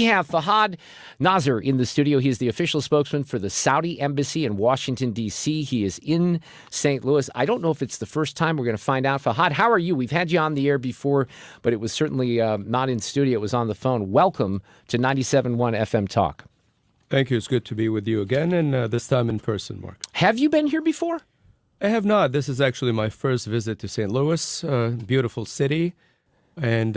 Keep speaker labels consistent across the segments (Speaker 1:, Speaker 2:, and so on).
Speaker 1: We have Fahad Nazer in the studio. He is the official spokesman for the Saudi Embassy in Washington, D.C. He is in St. Louis. I don't know if it's the first time. We're going to find out. Fahad, how are you? We've had you on the air before, but it was certainly not in studio. It was on the phone. Welcome to 97.1 FM Talk.
Speaker 2: Thank you. It's good to be with you again, and this time in person, Mark.
Speaker 1: Have you been here before?
Speaker 2: I have not. This is actually my first visit to St. Louis, beautiful city. And,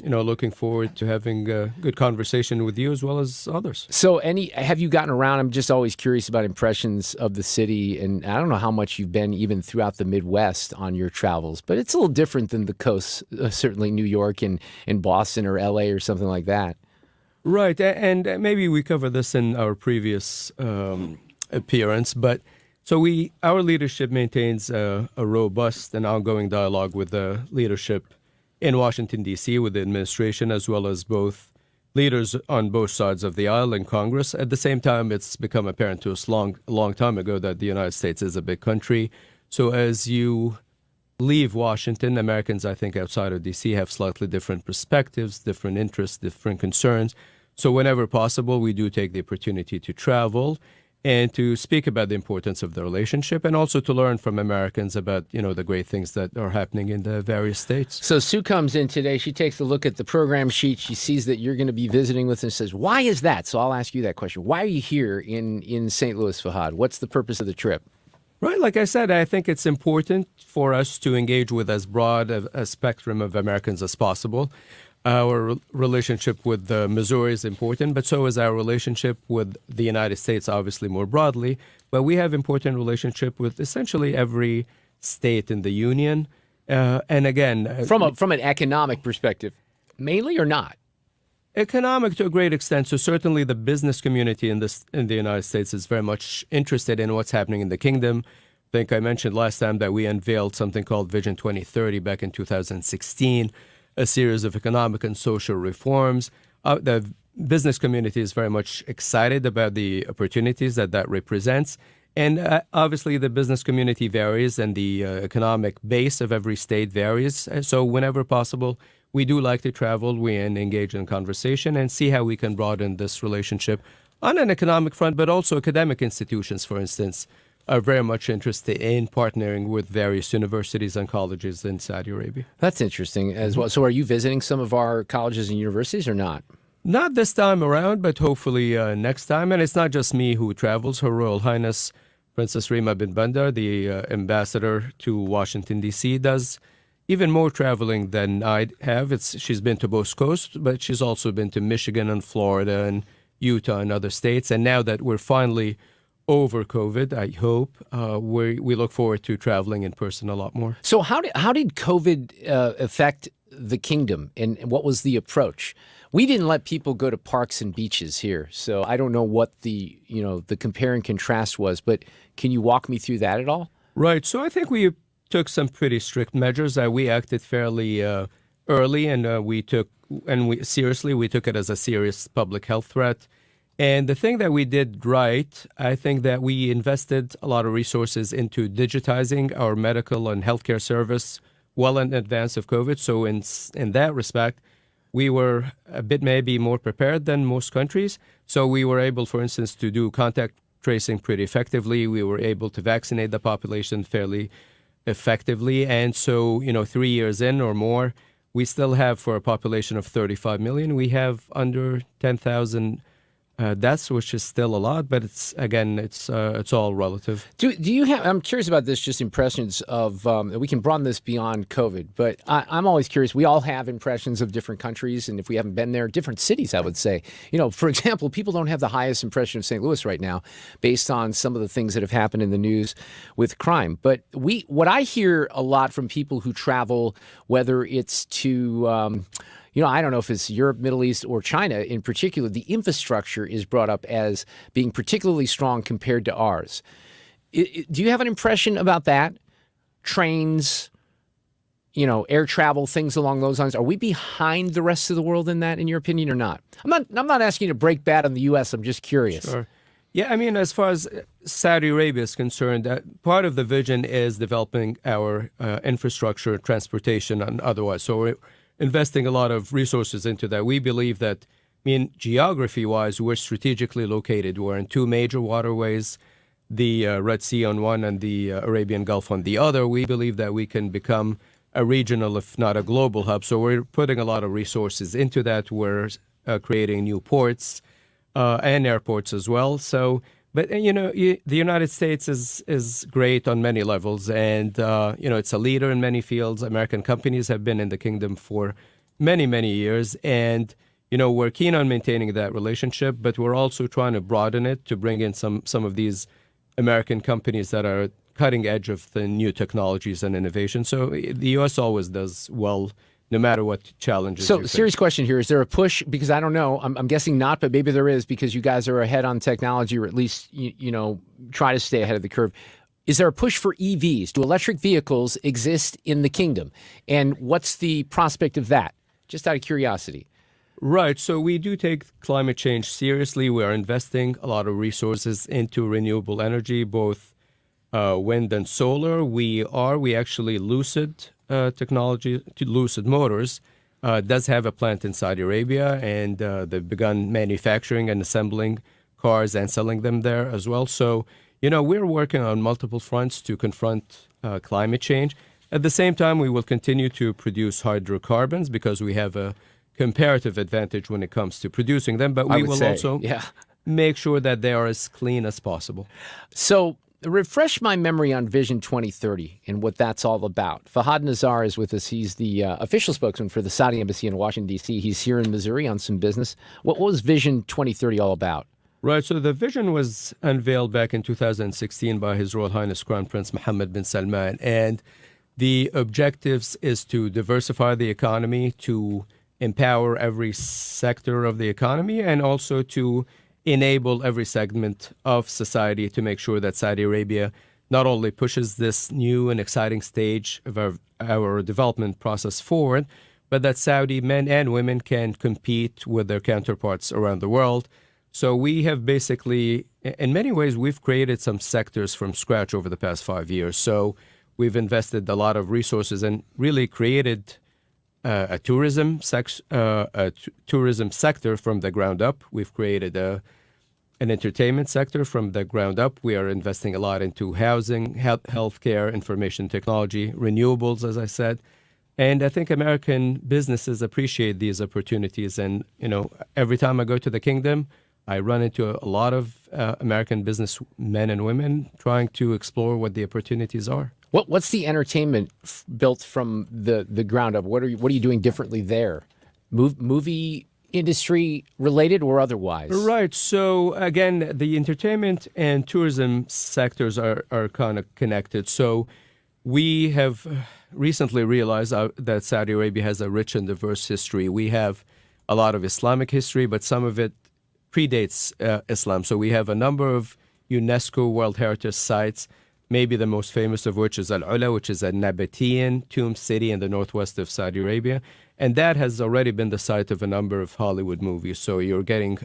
Speaker 2: looking forward to having a good conversation with you as well as others.
Speaker 1: So have you gotten around? I'm just always curious about impressions of the city. And I don't know how much you've been even throughout the Midwest on your travels, but it's a little different than the coast, certainly New York and Boston or L.A. or something like that.
Speaker 2: Right. And maybe we covered this in our previous appearance, but so our leadership maintains a robust and ongoing dialogue with the leadership in Washington, D.C., with the administration, as well as both leaders on both sides of the aisle in Congress. At the same time, it's become apparent to us a long time ago that the United States is a big country. So as you leave Washington, Americans, I think, outside of D.C. have slightly different perspectives, different interests, different concerns. So whenever possible, we do take the opportunity to travel and to speak about the importance of the relationship, and also to learn from Americans about, the great things that are happening in the various states.
Speaker 1: So Sue comes in today. She takes a look at the program sheet. She sees that you're going to be visiting with us and says, why is that? So I'll ask you that question. Why are you here in St. Louis, Fahad? What's the purpose of the trip?
Speaker 2: Right. Like I said, I think it's important for us to engage with as broad a spectrum of Americans as possible. Our relationship with Missouri is important, but so is our relationship with the United States, obviously more broadly. But we have important relationship with essentially every state in the union. And again,
Speaker 1: from an economic perspective, mainly or not?
Speaker 2: Economic to a great extent. So certainly the business community in the United States is very much interested in what's happening in the kingdom. I think I mentioned last time that we unveiled something called Vision 2030 back in 2016. A series of economic and social reforms. The business community is very much excited about the opportunities that represents. And obviously, the business community varies and the economic base of every state varies. So whenever possible, we do like to travel and engage in conversation and see how we can broaden this relationship on an economic front, but also academic institutions, for instance, are very much interested in partnering with various universities and colleges in Saudi Arabia.
Speaker 1: That's interesting as well. So are you visiting some of our colleges and universities or not?
Speaker 2: Not this time around, but hopefully next time. And it's not just me who travels. Her Royal Highness Princess Rima bin Bandar, the ambassador to Washington, D.C., does even more traveling than I have. She's been to both coasts, but she's also been to Michigan and Florida and Utah and other states. And now that we're finally over COVID, I hope, we look forward to traveling in person a lot more.
Speaker 1: So how did COVID affect the kingdom, and what was the approach? We didn't let people go to parks and beaches here, so I don't know what the compare and contrast was, but can you walk me through that at all?
Speaker 2: Right. So I think we took some pretty strict measures. We acted fairly early, and we took it as a serious public health threat. And the thing that we did right, I think that we invested a lot of resources into digitizing our medical and healthcare service well in advance of COVID. So in that respect, we were a bit maybe more prepared than most countries. So we were able, for instance, to do contact tracing pretty effectively. We were able to vaccinate the population fairly effectively. And so, 3 years in or more, we still have, for a population of 35 million, we have under 10,000 deaths, which is still a lot, but it's all relative.
Speaker 1: Do you have? I'm curious about this. Just impressions of. We can broaden this beyond COVID, but I'm always curious. We all have impressions of different countries, and if we haven't been there, different cities. I would say, for example, people don't have the highest impression of St. Louis right now, based on some of the things that have happened in the news with crime. But what I hear a lot from people who travel, whether it's to I don't know if it's Europe, Middle East, or China in particular, the infrastructure is brought up as being particularly strong compared to ours. Do you have an impression about that? Trains, air travel, things along those lines. Are we behind the rest of the world in that, in your opinion, or not? I'm not asking you to break bad on the U.S. I'm just curious.
Speaker 2: Sure. Yeah, I mean, as far as Saudi Arabia is concerned, part of the vision is developing our infrastructure, transportation, and otherwise. So we're investing a lot of resources into that. We believe that mean, geography-wise, we're strategically located. We're in two major waterways, the Red Sea on one and the Arabian Gulf on the other. We believe that we can become a regional, if not a global hub. So we're putting a lot of resources into that. We're creating new ports and airports as well. So, but the United States is great on many levels, and it's a leader in many fields. American companies have been in the kingdom for many, many years, and we're keen on maintaining that relationship, but we're also trying to broaden it to bring in some of these American companies that are cutting edge of the new technologies and innovation. So the U.S. always does well, no matter what challenges.
Speaker 1: So, serious question here: is there a push? Because I don't know. I'm guessing not, but maybe there is, because you guys are ahead on technology, or at least try to stay ahead of the curve. Is there a push for EVs? Do electric vehicles exist in the kingdom? And what's the prospect of that? Just out of curiosity.
Speaker 2: Right. So we do take climate change seriously. We are investing a lot of resources into renewable energy, both wind and solar. We actually Lucid technology, Lucid Motors, does have a plant in Saudi Arabia, and they've begun manufacturing and assembling cars and selling them there as well. So, we're working on multiple fronts to confront climate change. At the same time, we will continue to produce hydrocarbons because we have a comparative advantage when it comes to producing them, but we will also make sure that they are as clean as possible.
Speaker 1: So, refresh my memory on Vision 2030 and what that's all about. Fahad Nazer is with us. He's the official spokesman for the Saudi Embassy in Washington, D.C. He's here in Missouri on some business. What was Vision 2030 all about?
Speaker 2: Right. So the vision was unveiled back in 2016 by His Royal Highness Crown Prince Mohammed bin Salman. And the objectives is to diversify the economy, to empower every sector of the economy, and also to enable every segment of society to make sure that Saudi Arabia not only pushes this new and exciting stage of our development process forward, but that Saudi men and women can compete with their counterparts around the world. So we have basically, in many ways, we've created some sectors from scratch over the past 5 years. So we've invested a lot of resources and really created a tourism sector from the ground up. We've created an entertainment sector from the ground up. We are investing a lot into housing, healthcare, information technology, renewables, as I said. And I think American businesses appreciate these opportunities. And, every time I go to the kingdom, I run into a lot of American businessmen and women trying to explore what the opportunities are.
Speaker 1: What's the entertainment built from the ground up? What are you doing differently there? Movie industry related or otherwise? Right.
Speaker 2: So again, the entertainment and tourism sectors are kind of connected. So we have recently realized that Saudi Arabia has a rich and diverse history. We have a lot of Islamic history, but some of it predates Islam. So we have a number of UNESCO World Heritage Sites, maybe the most famous of which is Al-Ula, which is a Nabatean tomb city in the northwest of Saudi Arabia. And that has already been the site of a number of Hollywood movies. So you're getting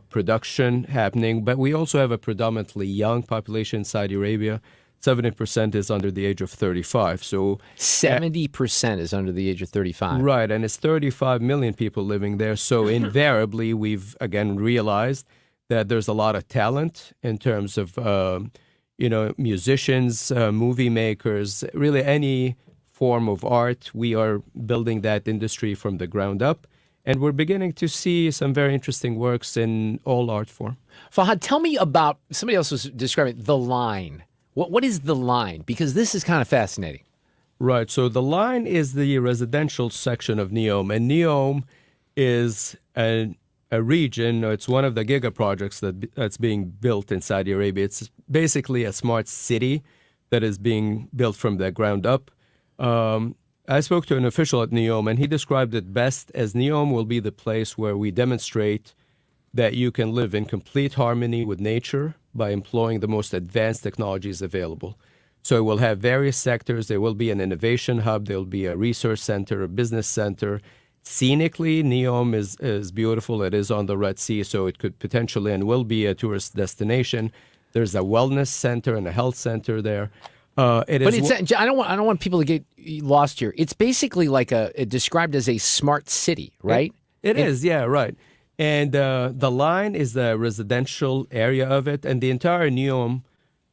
Speaker 2: production happening. But we also have a predominantly young population in Saudi Arabia. 70% is under the age of 35. So
Speaker 1: 70% is under the age of 35.
Speaker 2: Right. And it's 35 million people living there. So invariably, we've, again, realized that there's a lot of talent in terms of musicians, movie makers, really any form of art. We are building that industry from the ground up. And we're beginning to see some very interesting works in all art form.
Speaker 1: Fahad, tell me about, somebody else was describing the Line. What is the Line? Because this is kind of fascinating.
Speaker 2: Right. So the Line is the residential section of Neom. And Neom is a region, it's one of the giga projects that's being built in Saudi Arabia. It's basically a smart city that is being built from the ground up. I spoke to an official at Neom, and he described it best as Neom will be the place where we demonstrate that you can live in complete harmony with nature by employing the most advanced technologies available. So it will have various sectors. There will be an innovation hub. There will be a research center, a business center. Scenically, Neom is beautiful. It is on the Red Sea, so it could potentially and will be a tourist destination. There's a wellness center and a health center there.
Speaker 1: I don't want people to get lost here. It's basically like described as a smart city, right?
Speaker 2: It is, yeah, right. And the line is the residential area of it, and the entire Neom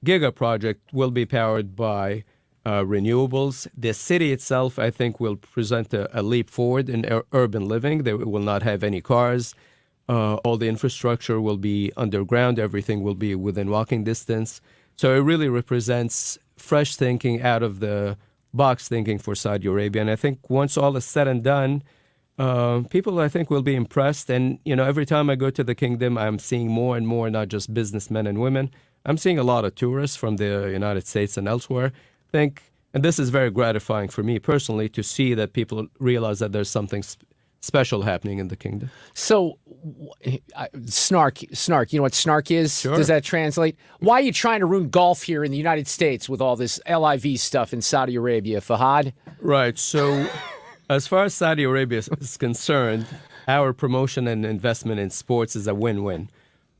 Speaker 2: Giga project will be powered by renewables. The city itself, I think, will present a leap forward in urban living. They will not have any cars. All the infrastructure will be underground. Everything will be within walking distance. So it really represents fresh thinking, out of the box thinking for Saudi Arabia. And I think once all is said and done, people, I think, will be impressed. And, every time I go to the kingdom, I'm seeing more and more, not just businessmen and women. I'm seeing a lot of tourists from the United States and elsewhere. And this is very gratifying for me personally, to see that people realize that there's something special happening in the kingdom.
Speaker 1: So, snark. You know what snark is?
Speaker 2: Sure.
Speaker 1: Does that translate? Why are you trying to ruin golf here in the United States with all this LIV stuff in Saudi Arabia, Fahad?
Speaker 2: Right. So, as far as Saudi Arabia is concerned, our promotion and investment in sports is a win-win.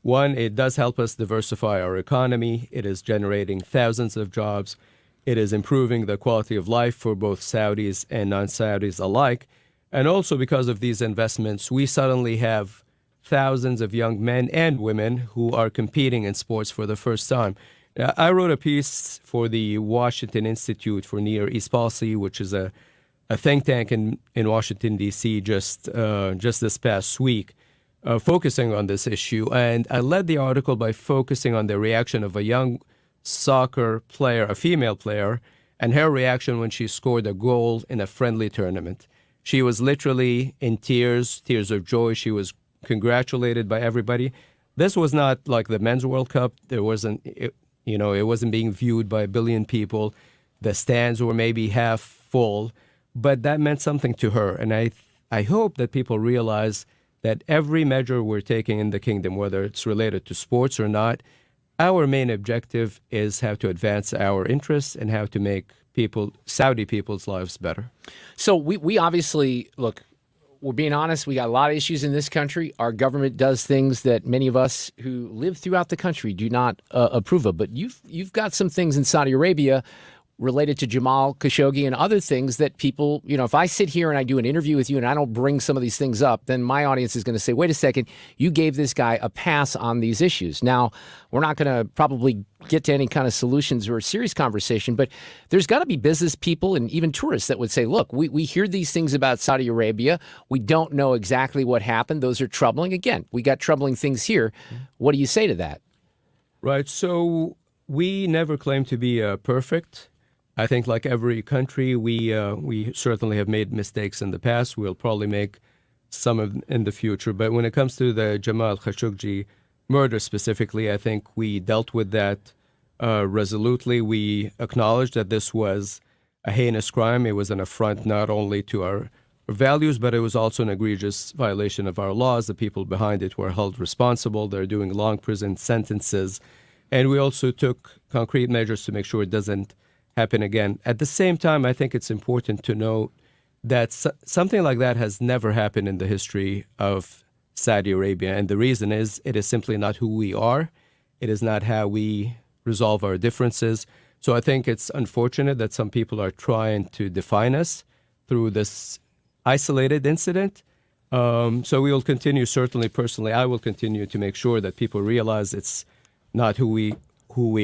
Speaker 2: One, it does help us diversify our economy. It is generating thousands of jobs. It is improving the quality of life for both Saudis and non-Saudis alike. And also, because of these investments, we suddenly have thousands of young men and women who are competing in sports for the first time. I wrote a piece for the Washington Institute for Near East Policy, which is a think tank in Washington, D.C., just this past week, focusing on this issue. And I led the article by focusing on the reaction of a young soccer player, a female player, and her reaction when she scored a goal in a friendly tournament. She was literally in tears of joy. She was congratulated by everybody. This was not like the Men's World Cup. It wasn't being viewed by a billion people. The stands were maybe half full, but that meant something to her. And I hope that people realize that every measure we're taking in the kingdom, whether it's related to sports or not, our main objective is how to advance our interests and how to make Saudi people's lives better.
Speaker 1: So we obviously, look, we're being honest, we got a lot of issues in this country. Our government does things that many of us who live throughout the country do not approve of. But you've got some things in Saudi Arabia related to Jamal Khashoggi and other things that people, if I sit here and I do an interview with you and I don't bring some of these things up, then my audience is going to say, wait a second, you gave this guy a pass on these issues. Now, we're not going to probably get to any kind of solutions or a serious conversation, but there's got to be business people and even tourists that would say, look, we hear these things about Saudi Arabia. We don't know exactly what happened. Those are troubling. Again, we got troubling things here. What do you say to that?
Speaker 2: Right. So we never claim to be perfect. I think, like every country, we certainly have made mistakes in the past. We'll probably make some in the future. But when it comes to the Jamal Khashoggi murder specifically, I think we dealt with that resolutely. We acknowledged that this was a heinous crime. It was an affront not only to our values, but it was also an egregious violation of our laws. The people behind it were held responsible. They're doing long prison sentences. And we also took concrete measures to make sure it doesn't happen again. At the same time, I think it's important to note that something like that has never happened in the history of Saudi Arabia. And the reason is, it is simply not who we are. It is not how we resolve our differences. So I think it's unfortunate that some people are trying to define us through this isolated incident. So we will continue, certainly personally, I will continue to make sure that people realize it's not who we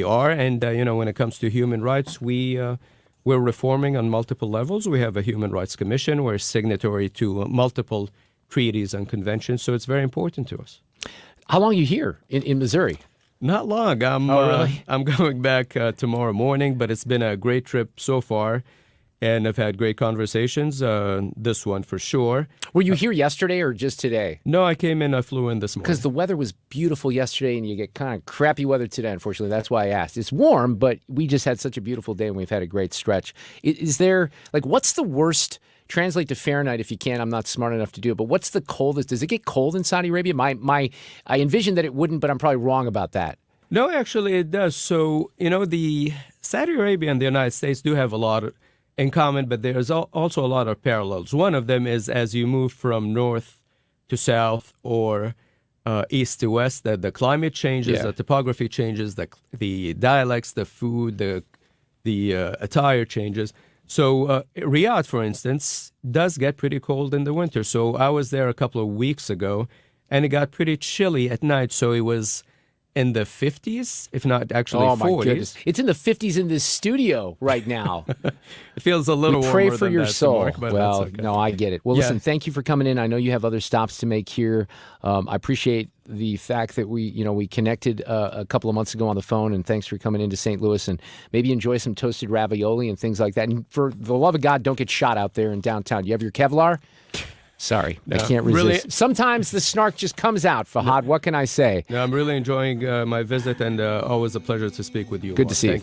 Speaker 2: are. And, when it comes to human rights, we're reforming on multiple levels. We have a Human Rights Commission. We're signatory to multiple treaties and conventions. So it's very important to us.
Speaker 1: How long are you here in Missouri?
Speaker 2: Not long.
Speaker 1: Really?
Speaker 2: I'm going back tomorrow morning, but it's been a great trip so far. And I've had great conversations, this one for sure.
Speaker 1: Were you here yesterday or just today?
Speaker 2: No, I flew in this morning.
Speaker 1: Because the weather was beautiful yesterday and you get kind of crappy weather today, unfortunately. That's why I asked. It's warm, but we just had such a beautiful day and we've had a great stretch. Is there, what's the worst, translate to Fahrenheit if you can, I'm not smart enough to do it, but what's the coldest? Does it get cold in Saudi Arabia? I envisioned that it wouldn't, but I'm probably wrong about that.
Speaker 2: No, actually it does. So, the Saudi Arabia and the United States do have a lot in common, but there's also a lot of parallels. One of them is, as you move from north to south or east to west, that the climate changes, the topography changes, the dialects, the food, the attire changes. So Riyadh, for instance, does get pretty cold in the winter. So I was there a couple of weeks ago, and it got pretty chilly at night. So it was in the 50s, if not actually 40s.
Speaker 1: My goodness. It's in the 50s in this studio right now.
Speaker 2: It feels a little warmer
Speaker 1: Pray for
Speaker 2: than
Speaker 1: your
Speaker 2: that,
Speaker 1: soul.
Speaker 2: Mark, but
Speaker 1: Well,
Speaker 2: that's okay.
Speaker 1: no, I get it. Well,
Speaker 2: Yeah.
Speaker 1: listen, thank you for coming in. I know you have other stops to make here. I appreciate the fact that we connected a couple of months ago on the phone, and thanks for coming into St. Louis, and maybe enjoy some toasted ravioli and things like that. And for the love of God, don't get shot out there in downtown. You have your Kevlar? Sorry, I can't resist.
Speaker 2: really-
Speaker 1: Sometimes the snark just comes out, Fahad. What can I say?
Speaker 2: No, I'm really enjoying my visit, and always a pleasure to speak with you.
Speaker 1: Good
Speaker 2: Mark.
Speaker 1: to see you.
Speaker 2: Thank